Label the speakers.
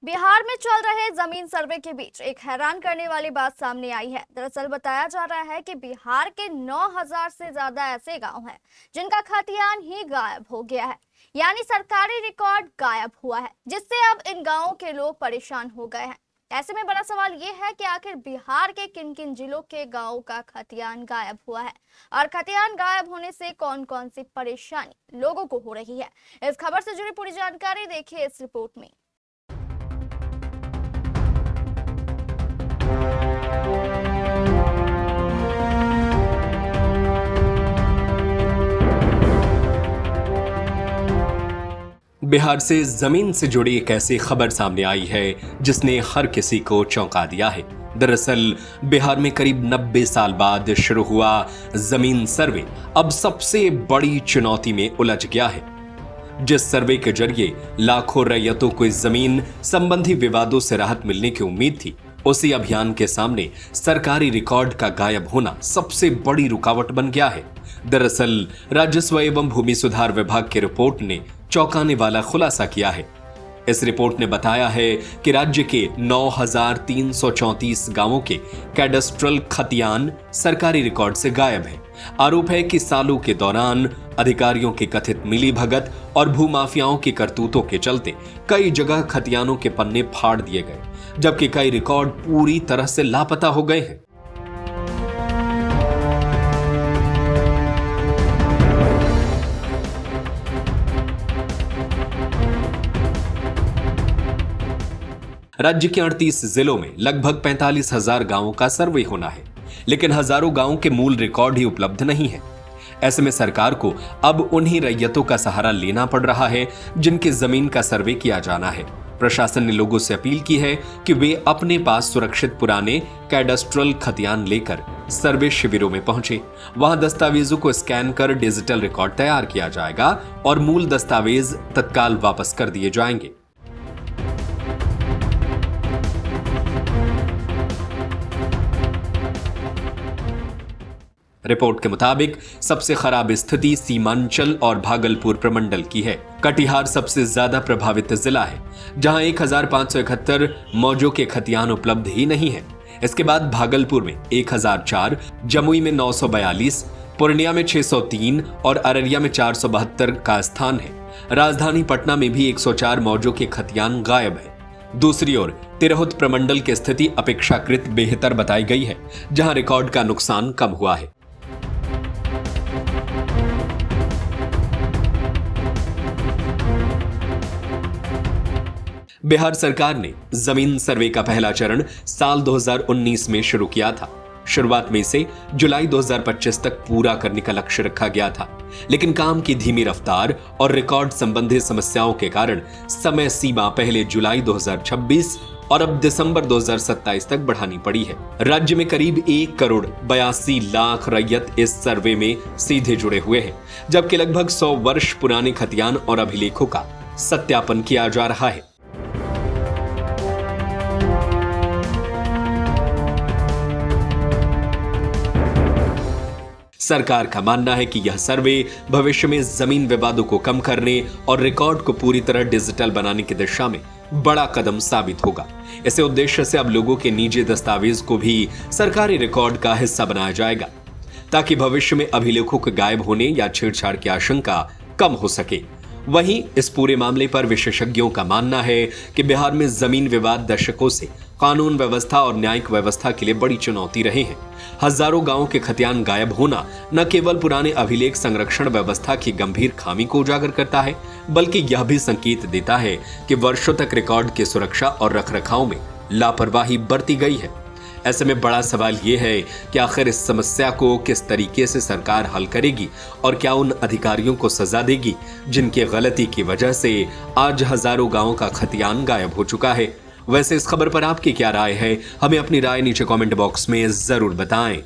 Speaker 1: बिहार में चल रहे जमीन सर्वे के बीच एक हैरान करने वाली बात सामने आई है। दरअसल बताया जा रहा है कि बिहार के 9,000 से ज्यादा ऐसे गांव हैं जिनका खतियान ही गायब हो गया है, यानी सरकारी रिकॉर्ड गायब हुआ है, जिससे अब इन गांवों के लोग परेशान हो गए हैं। ऐसे में बड़ा सवाल ये है कि आखिर बिहार के किन किन जिलों के गांवों का खतियान गायब हुआ है और खतियान गायब होने से कौन कौन सी परेशानी लोगों को हो रही है। इस खबर से जुड़ी पूरी जानकारी देखिए इस रिपोर्ट में।
Speaker 2: बिहार से जमीन से जुड़ी एक ऐसी खबर सामने आई है जिसने हर किसी को चौंका दिया है। दरअसल बिहार में करीब 90 साल बाद शुरू हुआ जमीन सर्वे अब सबसे बड़ी चुनौती में उलझ गया है। जिस सर्वे के जरिए लाखों रैयतों को इस जमीन संबंधी विवादों से राहत मिलने की उम्मीद थी, उसी अभियान के सामने सरकारी रिकॉर्ड का गायब होना सबसे बड़ी रुकावट बन गया है। दरअसल राजस्व एवं भूमि सुधार विभाग की रिपोर्ट ने चौंकाने वाला खुलासा किया है। इस रिपोर्ट ने बताया है कि राज्य के 9,334 गांवों के कैडस्ट्रल खतियान सरकारी रिकॉर्ड से गायब है। आरोप है कि सालों के दौरान अधिकारियों की कथित मिलीभगत और भूमाफियाओं की करतूतों के चलते कई जगह खतियानों के पन्ने फाड़ दिए गए, जबकि कई रिकॉर्ड पूरी तरह से लापता हो गए हैं। राज्य के 38 जिलों में लगभग 45,000 गांवों का सर्वे होना है, लेकिन हजारों गांवों के मूल रिकॉर्ड ही उपलब्ध नहीं है। ऐसे में सरकार को अब उन्हीं रैयतों का सहारा लेना पड़ रहा है जिनकी जमीन का सर्वे किया जाना है। प्रशासन ने लोगों से अपील की है कि वे अपने पास सुरक्षित पुराने कैडस्ट्रल खतियान लेकर सर्वे शिविरों में पहुंचे। वहां दस्तावेजों को स्कैन कर डिजिटल रिकॉर्ड तैयार किया जाएगा और मूल दस्तावेज तत्काल वापस कर दिए जाएंगे। रिपोर्ट के मुताबिक सबसे खराब स्थिति सीमांचल और भागलपुर प्रमंडल की है। कटिहार सबसे ज्यादा प्रभावित जिला है, जहां 1,571 मौजों के खतियान उपलब्ध ही नहीं है। इसके बाद भागलपुर में 1,004, जमुई में 942, पूर्णिया में 603 और अररिया में 472 का स्थान है। राजधानी पटना में भी 104 मौजों के खतियान गायब है। दूसरी ओर तिरहुत प्रमंडल की स्थिति अपेक्षाकृत बेहतर बताई गई है, जहां रिकॉर्ड का नुकसान कम हुआ है। बिहार सरकार ने जमीन सर्वे का पहला चरण साल 2019 में शुरू किया था। शुरुआत में इसे जुलाई 2025 तक पूरा करने का लक्ष्य रखा गया था, लेकिन काम की धीमी रफ्तार और रिकॉर्ड संबंधी समस्याओं के कारण समय सीमा पहले जुलाई 2026 और अब दिसंबर 2027 तक बढ़ानी पड़ी है। राज्य में करीब 1,82,00,000 रैयत इस सर्वे में सीधे जुड़े हुए हैं, जबकि लगभग 100 वर्ष पुराने खतियान और अभिलेखों का सत्यापन किया जा रहा है। सरकार का मानना है कि यह सर्वे भविष्य में जमीन विवादों को कम करने और रिकॉर्ड को पूरी तरह डिजिटल बनाने की दिशा में बड़ा कदम साबित होगा। इसी उद्देश्य से अब लोगों के निजी दस्तावेज को भी सरकारी रिकॉर्ड का हिस्सा बनाया जाएगा, ताकि भविष्य में अभिलेखों के गायब होने या छेड़छाड़ की आशंका कम हो सके। वहीं इस पूरे मामले पर विशेषज्ञों का मानना है कि बिहार में जमीन विवाद दशकों से कानून व्यवस्था और न्यायिक व्यवस्था के लिए बड़ी चुनौती रहे हैं। हजारों गांवों के खतियान गायब होना न केवल पुराने अभिलेख संरक्षण व्यवस्था की गंभीर खामी को उजागर करता है, बल्कि यह भी संकेत देता है कि वर्षों तक रिकॉर्ड की सुरक्षा और रखरखाव में लापरवाही बरती गई है। ऐसे में बड़ा सवाल यह है कि आखिर इस समस्या को किस तरीके से सरकार हल करेगी और क्या उन अधिकारियों को सजा देगी जिनकी गलती की वजह से आज हजारों गांवों का खतियान गायब हो चुका है। वैसे इस खबर पर आपकी क्या राय है? हमें अपनी राय नीचे कमेंट बॉक्स में जरूर बताएं।